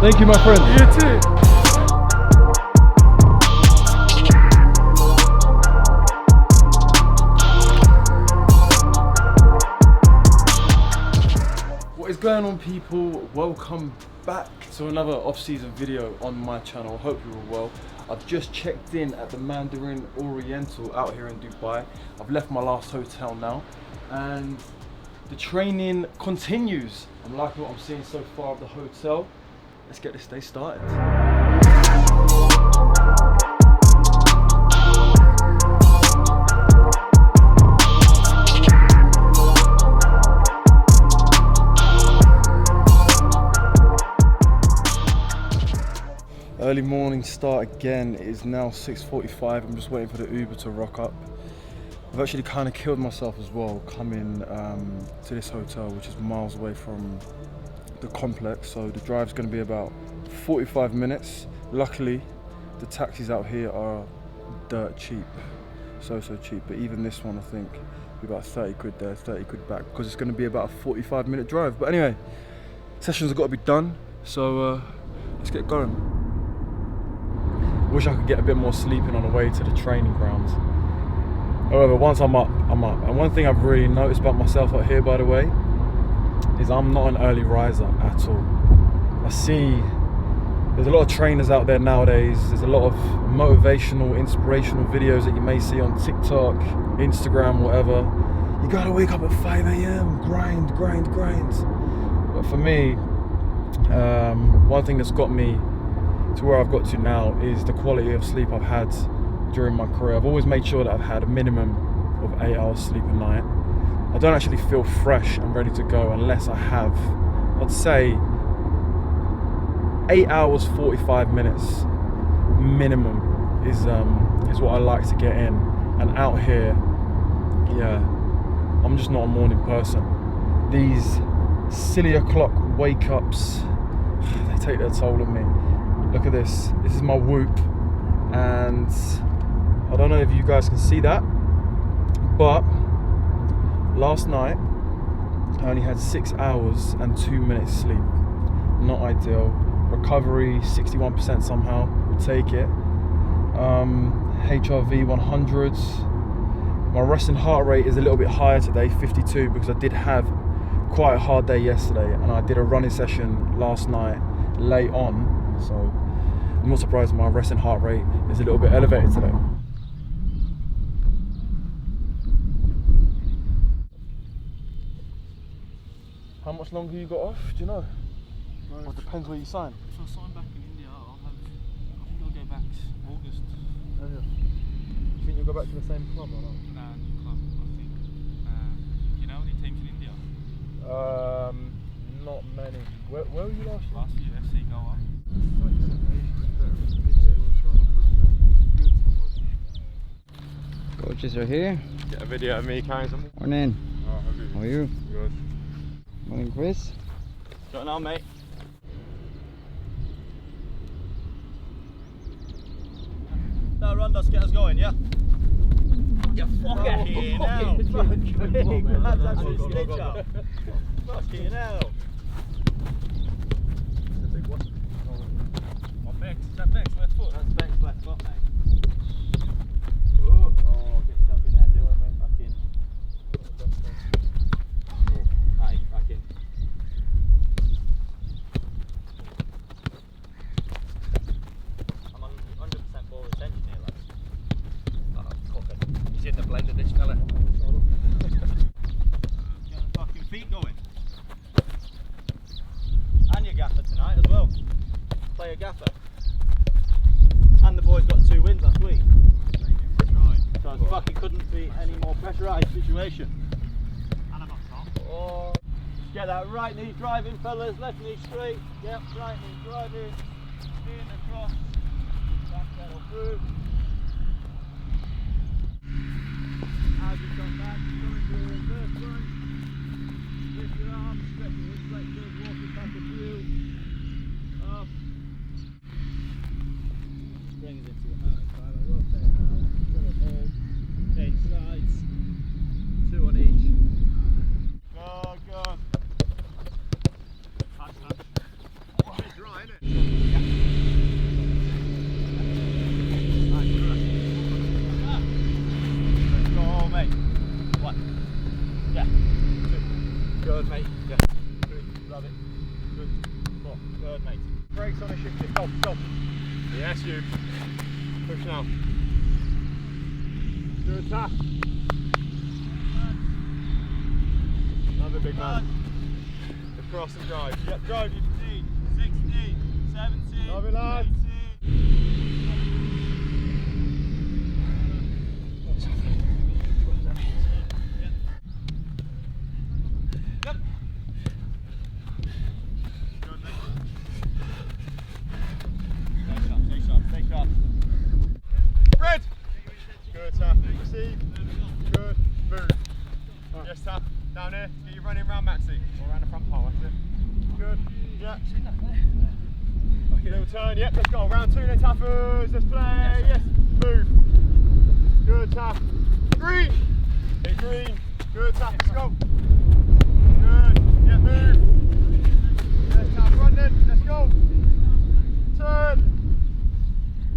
Thank you, my friend. You too. What is going on, people? Welcome back to another off-season video on my channel. Hope you're all well. I've just checked in at the Mandarin Oriental out here in Dubai. I've left my last hotel now and the training continues. I'm liking what I'm seeing so far of the hotel. Let's get this day started. Early morning start again. It is now 6:45. I'm just waiting for the Uber to rock up. I've actually kind of killed myself as well coming to this hotel, which is miles away from the complex. So the drive's going to be about 45 minutes. Luckily, the taxis out here are dirt cheap, so cheap. But even this one, I think, will be about 30 quid there, 30 quid back, because it's going to be about a 45-minute drive. But anyway, sessions have got to be done. So let's get going. Wish I could get a bit more sleeping on the way to the training grounds. However, once I'm up, I'm up. And one thing I've really noticed about myself out here, by the way, is I'm not an early riser at all. I see there's a lot of trainers out there nowadays. There's a lot of motivational, inspirational videos that you may see on TikTok, Instagram, whatever. You gotta wake up at 5 AM, grind. But for me, one thing that's got me to where I've got to now is the quality of sleep I've had during my career. I've always made sure that I've had a minimum of 8 hours sleep a night. I don't actually feel fresh and ready to go unless I have, I'd say, 8 hours 45 minutes minimum is what I like to get in. And out here, yeah, I'm just not a morning person. These silly o'clock wake ups, they take their toll on me. Look at this. This is my Whoop, and I don't know if you guys can see that, but last night I only had 6 hours and 2 minutes sleep. Not ideal. Recovery 61% somehow. We'll take it. HRV 100s. My resting heart rate is a little bit higher today, 52, because I did have quite a hard day yesterday, and I did a running session last night late on. So I'm not surprised my resting heart rate is a little bit elevated today. How much longer you got off? Do you know? No, well, it depends where you sign. If I sign back in India, I think I'll go back August. Oh, yeah. You think you'll go back to the same club or not? New club, I think. You know any teams in India? Not many. Where were you last year? Last year, FC Goa. Coaches are here. Get a video of me carrying something. Morning. Oh, How are you? Good. Morning, Chris. Going on, mate? No, run, let's get us going, yeah? You fucker here now! That's actually a stitch up. Fucking hell. What Bex? Is that Bex left foot? That's Beck's left foot, mate. Oh, get yourself in there, do it, mate. Back in. Aye, back in. I'm on 100% ball retention here, lads. Oh, fucker. He's in the blender, this fella. Get the fucking feet going. And your gaffer tonight as well. Play a gaffer. And the boys got 2 wins last week. So it fucking couldn't be any more pressurised situation. And I'm up top. Oh, get that right knee driving, fellas. Left knee straight. Yep, right knee driving. Steering across. Back pedal through. As you come back, coming to a reverse run. Lift your arms, stretch your hip flexors, walking back a few. Up. Bring it into your hand, try to rotate out, pull it hold, change sides, 2 on each. Good, good. Touch. Oh, it's dry, isn't it? Let's go, mate. 1. Yeah. 2. Good, mate. Yeah. 3. Love it. Good. 4. Good, mate. Brakes on a shift it. Go, go. Yes, you. Push now. Good tap. Another big man. Across and drive. Yep, drive. 15, 16, 17, Love it, lads. 18. Yep. Good, mate. Stay sharp, stay sharp. Red. Good tap. Receive. Good. Move. Yes, tap. Down here. Get you running round Maxi. Or around the front pole. That's it. Good. Yeah. Okay, little turn. Yep. Let's go. Round 2 then, tappers. Let's play. Yes. Move. Good tap. Green. Hit green. Good tap. Let's go. Good. Yeah. Move. Yes, tap. Run then. Let's go. Turn.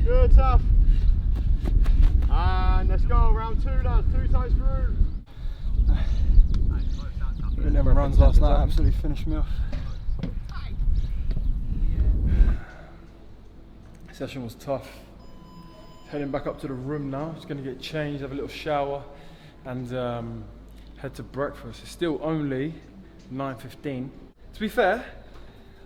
Good tap. And let's go. Round 2, lads. 2 times through. Doing them runs last night absolutely finished me off. Session was tough. Heading back up to the room now. Just going to get changed, have a little shower, and head to breakfast. It's still only 9:15. To be fair,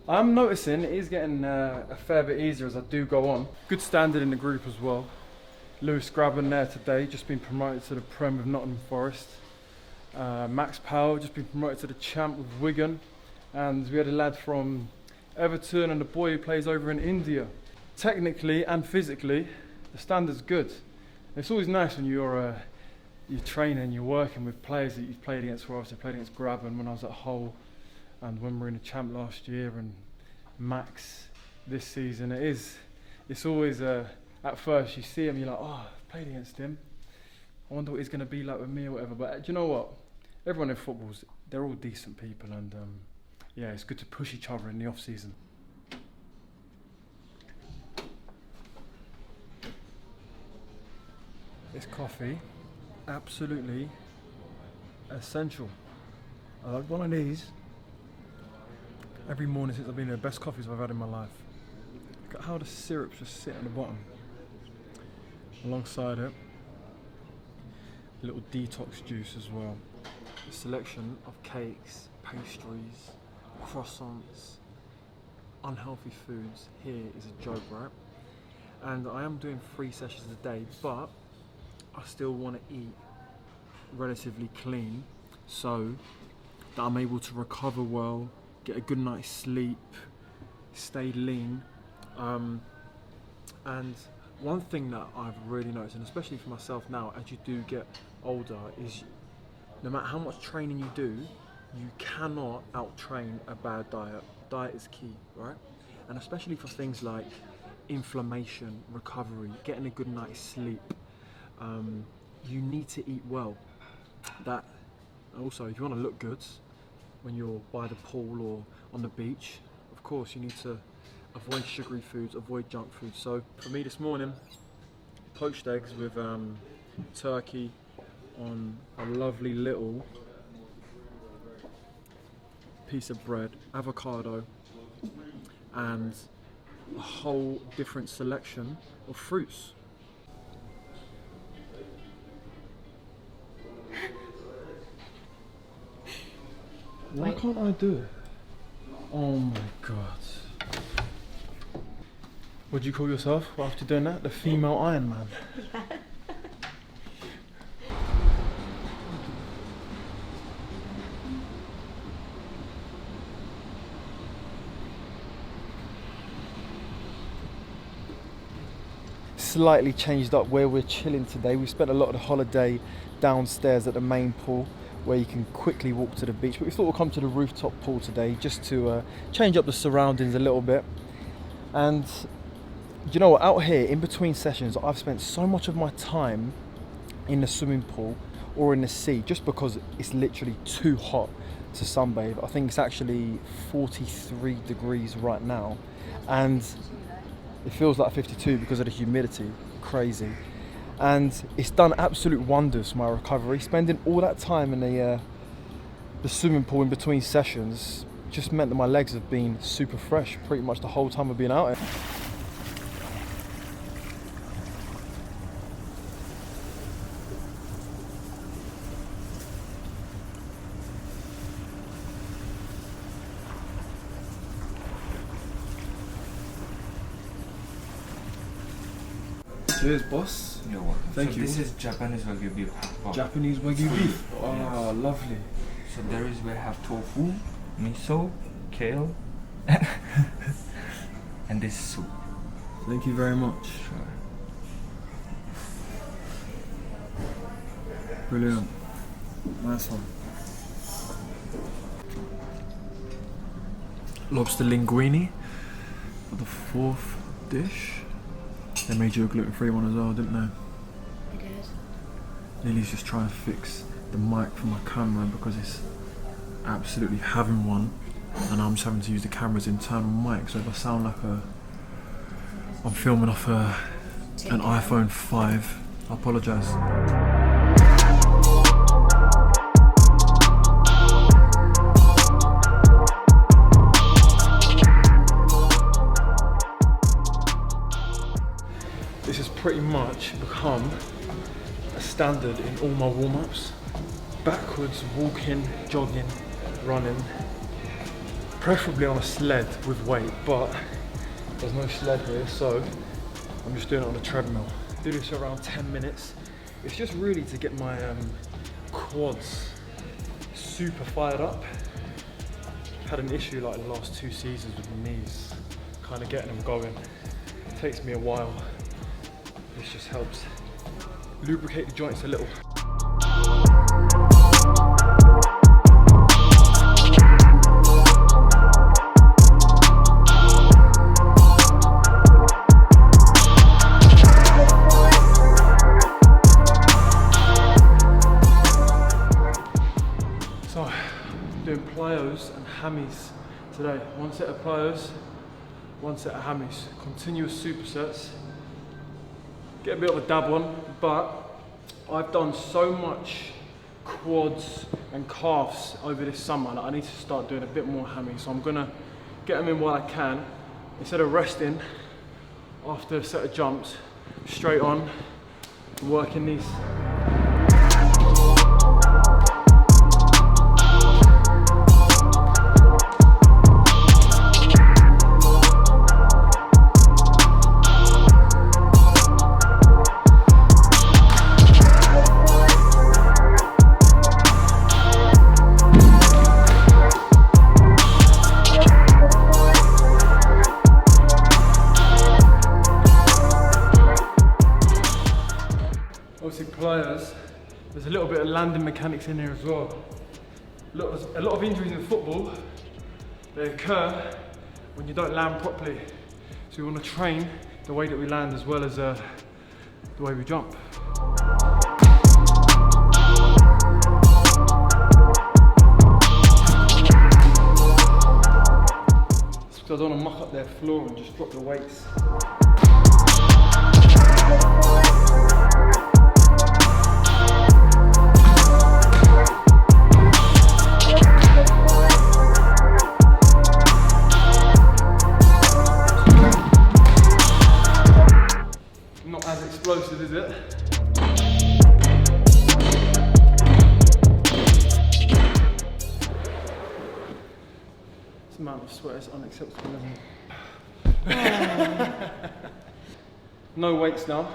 I'm noticing it is getting a fair bit easier as I do go on. Good standard in the group as well. Lewis Grabban there today, just been promoted to the Prem with Nottingham Forest. Max Powell just been promoted to the champ with Wigan, and we had a lad from Everton and the boy who plays over in India. Technically and physically, the standard's good. It's always nice when you're training, you're working with players that you've played against. Where I played against Grabban when I was at Hull, and when we were in the champ last year, and Max this season. It's always at first you see him, you're like, oh, I've played against him. I wonder what he's going to be like with me or whatever. But do you know what? Everyone in football's, they're all decent people, and yeah, it's good to push each other in the off season. This coffee, absolutely essential. I like one of these every morning since I've been here. The best coffees I've had in my life. Look at how the syrups just sit at the bottom. Alongside it, a little detox juice as well. A selection of cakes, pastries, croissants, unhealthy foods. Here is a joke, right? And I am doing 3 sessions a day, but I still want to eat relatively clean so that I'm able to recover well, get a good night's sleep, stay lean. And one thing that I've really noticed, and especially for myself now, as you do get older, is no matter how much training you do, you cannot out-train a bad diet. Diet is key, right? And especially for things like inflammation, recovery, getting a good night's sleep, you need to eat well. That also, if you want to look good when you're by the pool or on the beach, of course you need to avoid sugary foods, avoid junk food. So for me this morning, poached eggs with turkey on a lovely little piece of bread, avocado, and a whole different selection of fruits. Why can't I do it? Oh my god. What do you call yourself after doing that? The female Iron Man? Slightly changed up where we're chilling today. We spent a lot of the holiday downstairs at the main pool where you can quickly walk to the beach, but we thought we'll come to the rooftop pool today just to change up the surroundings a little bit. And you know what, out here in between sessions I've spent so much of my time in the swimming pool or in the sea just because it's literally too hot to sunbathe. I think it's actually 43 degrees right now, and it feels like 52 because of the humidity. Crazy. And it's done absolute wonders for my recovery. Spending all that time in the swimming pool in between sessions just meant that my legs have been super fresh pretty much the whole time I've been out here. Cheers, boss. You're welcome. Thank so you. This is Japanese Wagyu beef. pork. Japanese Wagyu beef. Oh, Yes. lovely. So we have tofu, miso, kale, and this soup. Thank you very much. Sure. Brilliant. Nice one. Lobster linguine for the fourth dish. They made you a gluten-free one as well, didn't they? It is. Lily's just trying to fix the mic for my camera because it's absolutely having one, and I'm just having to use the camera's internal mic, so if I sound like I'm filming off an iPhone 5, I apologise. This has pretty much become a standard in all my warm-ups. Backwards, walking, jogging, running, preferably on a sled with weight, but there's no sled here, so I'm just doing it on a treadmill. Do this for around 10 minutes. It's just really to get my quads super fired up. I've had an issue like the last 2 seasons with my knees, kind of getting them going. It takes me a while. This just helps lubricate the joints a little. So, I'm doing plyos and hammies today. 1 set of plyos, 1 set of hammies. Continuous supersets. Get a bit of a dab on, but I've done so much quads and calves over this summer that I need to start doing a bit more hammies. So I'm gonna get them in while I can. Instead of resting after a set of jumps, straight on and working these. Obviously plyos, there's a little bit of landing mechanics in here as well. A lot of injuries in football, they occur when you don't land properly. So we want to train the way that we land as well as the way we jump. It's because I don't want to muck up their floor and just drop the weights. Not as explosive, is it? This amount of sweat is unacceptable, isn't it? No weights now.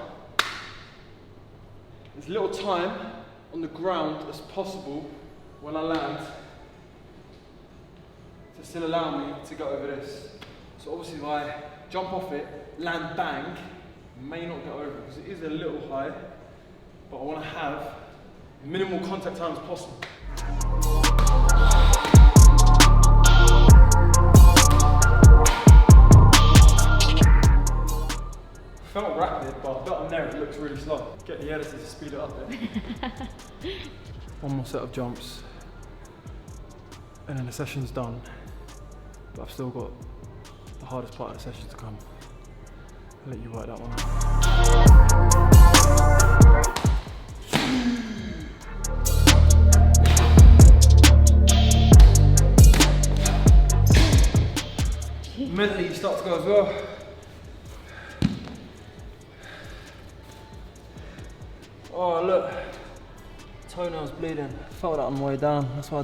As little time on the ground as possible when I land to still allow me to go over this. So obviously if I jump off it, land bang, may not get over it because it is a little high, but I want to have minimal contact time as possible. Felt rapid, but I've got them there, it looks really slow. Get the editor to speed it up there. 1 more set of jumps. and then the session's done. But I've still got the hardest part of the session to come. I'll let you work that one out. Mentally you start to go as well. Oh look, toenail's bleeding. I felt that on my way down. That's why I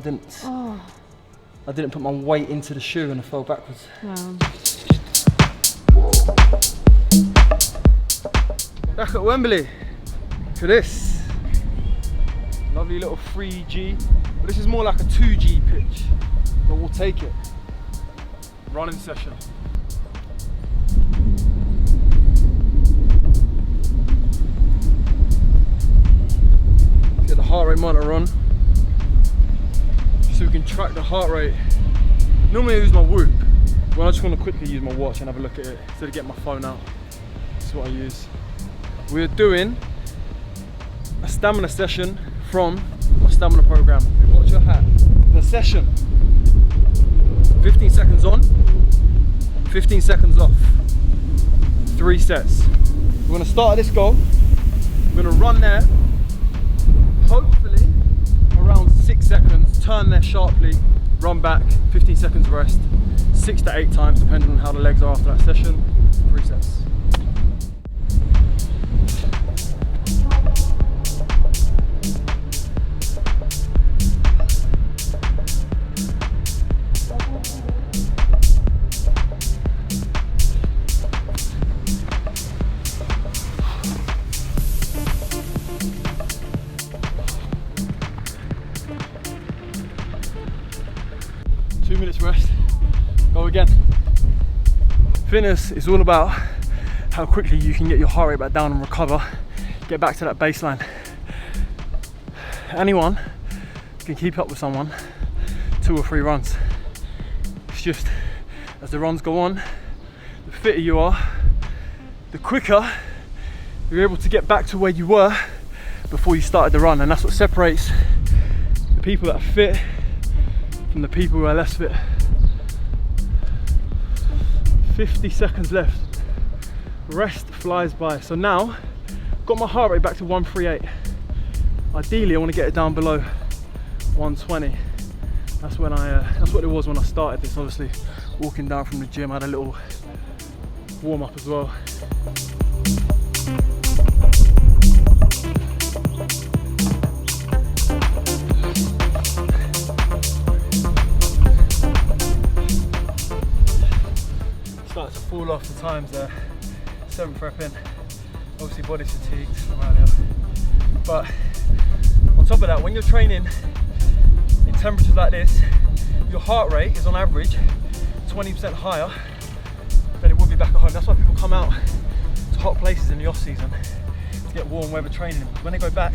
didn't put my weight into the shoe and I fell backwards. Wow. Back at Wembley. Look at this. Lovely little 3G. But this is more like a 2G pitch. But we'll take it. Running session. Get the heart rate monitor on so we can track the heart rate. Normally I use my Whoop, but I just want to quickly use my watch and have a look at it instead of getting my phone out. That's what I use. We're doing a stamina session from my stamina program. Watch your hat. The session, 15 seconds on, 15 seconds off, 3 sets. We're going to start at this goal, we're going to run there, hopefully around 6 seconds, turn there sharply, run back, 15 seconds rest, 6 to 8 times depending on how the legs are after that session, 3 sets. Rest, go again. Fitness is all about how quickly you can get your heart rate back down and recover, get back to that baseline. Anyone can keep up with someone 2 or 3 runs. It's just as the runs go on, the fitter you are, the quicker you're able to get back to where you were before you started the run, and that's what separates the people that are fit from the people who are less fit. 50 seconds left. Rest flies by. So now, got my heart rate back to 138. Ideally, I want to get it down below 120. That's when that's what it was when I started this. Obviously, walking down from the gym, I had a little warm up as well. Started to fall off the times there. 7th rep in. Obviously body's fatigued from earlier. But on top of that, when you're training in temperatures like this, your heart rate is on average 20% higher than it would be back at home. That's why people come out to hot places in the off season to get warm weather training. When they go back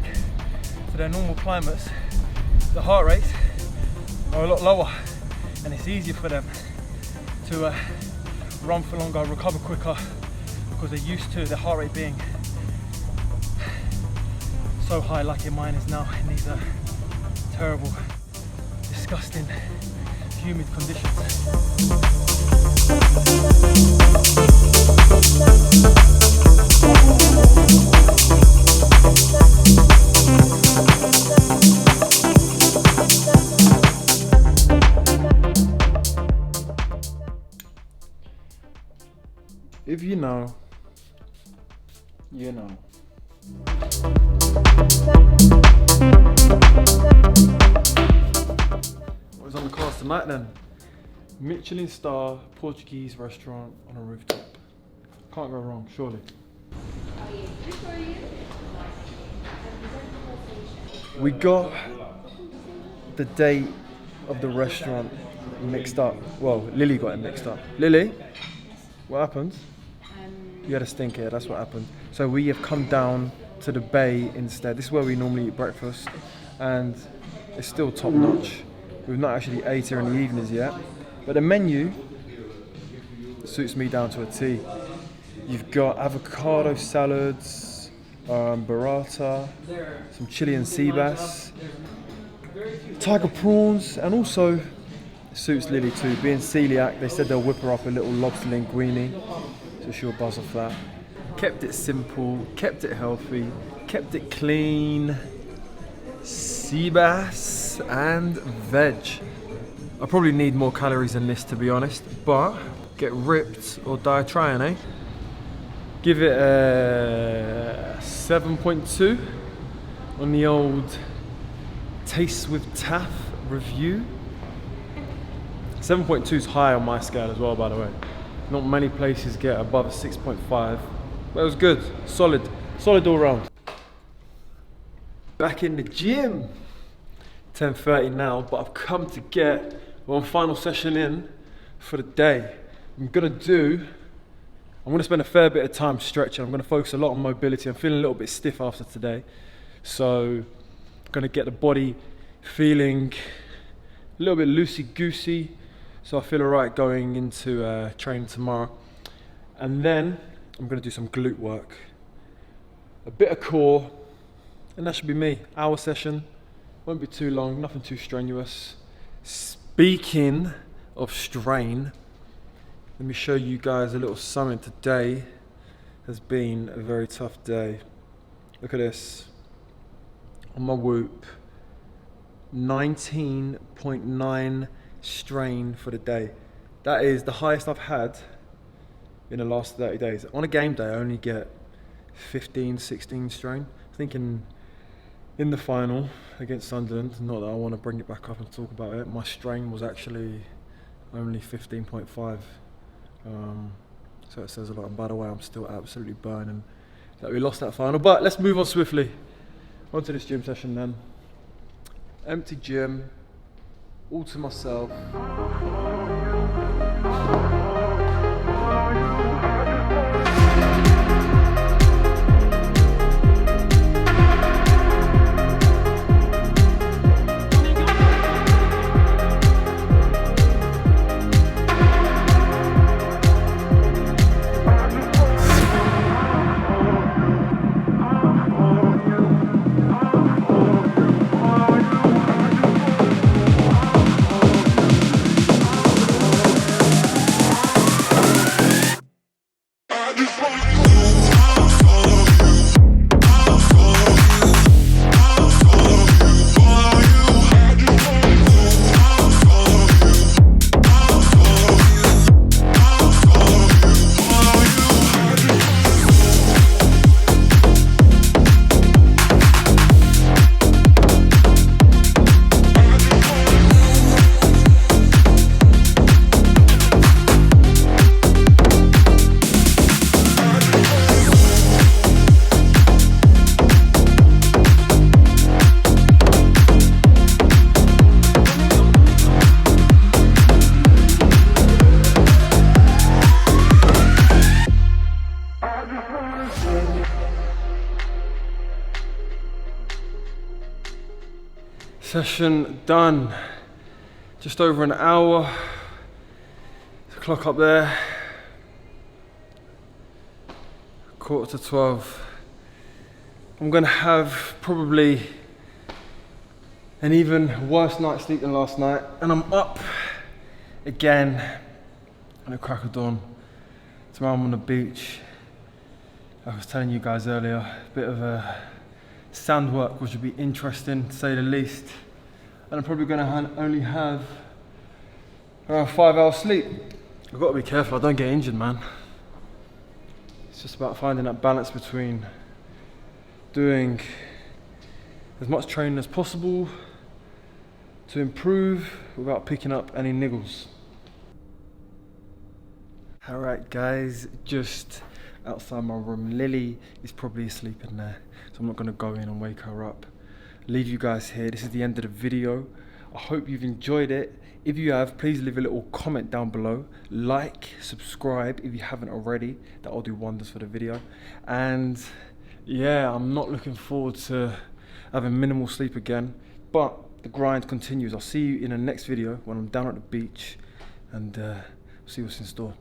to their normal climates, the heart rates are a lot lower and it's easier for them to run for longer, recover quicker, because they're used to the heart rate being so high like your mine is now in these terrible, disgusting, humid conditions. If you know, you know. What was on the cards tonight then? Michelin star Portuguese restaurant on a rooftop. Can't go wrong, surely. We got the date of the restaurant mixed up. Well, Lily got it mixed up. Lily, what happened? You had a stinker, that's what happened. So we have come down to the bay instead. This is where we normally eat breakfast, and it's still top notch. We've not actually ate here in the evenings yet, but the menu suits me down to a T. You've got avocado salads, burrata, some Chilean sea bass, tiger prawns, and also Suits Lily too. Being celiac, they said they'll whip her up a little lobster linguine, so she'll buzz off that. Kept it simple, kept it healthy, kept it clean. Sea bass and veg. I probably need more calories than this, to be honest, but get ripped or die trying, eh? Give it a 7.2 on the old Taste with Taf review. 7.2 is high on my scale as well, by the way. Not many places get above a 6.5, but it was good, solid all round. Back in the gym. 10:30 now, but I've come to get one final session in for the day. I'm gonna spend a fair bit of time stretching. I'm gonna focus a lot on mobility. I'm feeling a little bit stiff after today, so I'm gonna get the body feeling a little bit loosey-goosey, so I feel alright going into training tomorrow. And then I'm gonna do some glute work, a bit of core, and that should be me. Hour session, won't be too long, nothing too strenuous. Speaking of strain, let me show you guys a little something. Today has been a very tough day. Look at this. On my whoop, 19.9 strain for the day. That is the highest I've had in the last 30 days. On a game day, I only get 15, 16 strain. I think in the final against Sunderland, not that I want to bring it back up and talk about it, my strain was actually only 15.5. So it says a lot. And by the way, I'm still absolutely burning that we lost that final. But let's move on swiftly. On to this gym session then. Empty gym, all to myself. Session done. Just over an hour. The clock up there. 11:45. I'm gonna have probably an even worse night's sleep than last night, and I'm up again at the crack of dawn. Tomorrow I'm on the beach. Like I was telling you guys earlier, a bit of a sand work, which would be interesting to say the least. And I'm probably gonna only have around 5 hours sleep. I've got to be careful I don't get injured, man. It's just about finding that balance between doing as much training as possible to improve without picking up any niggles. Alright guys, just outside my room. Lily is probably asleep in there, so I'm not going to go in and wake her up. Leave you guys here. This is the end of the video. I hope you've enjoyed it. If you have, please leave a little comment down below. Like, subscribe if you haven't already. That'll do wonders for the video. And yeah, I'm not looking forward to having minimal sleep again, but the grind continues. I'll see you in the next video when I'm down at the beach and see what's in store.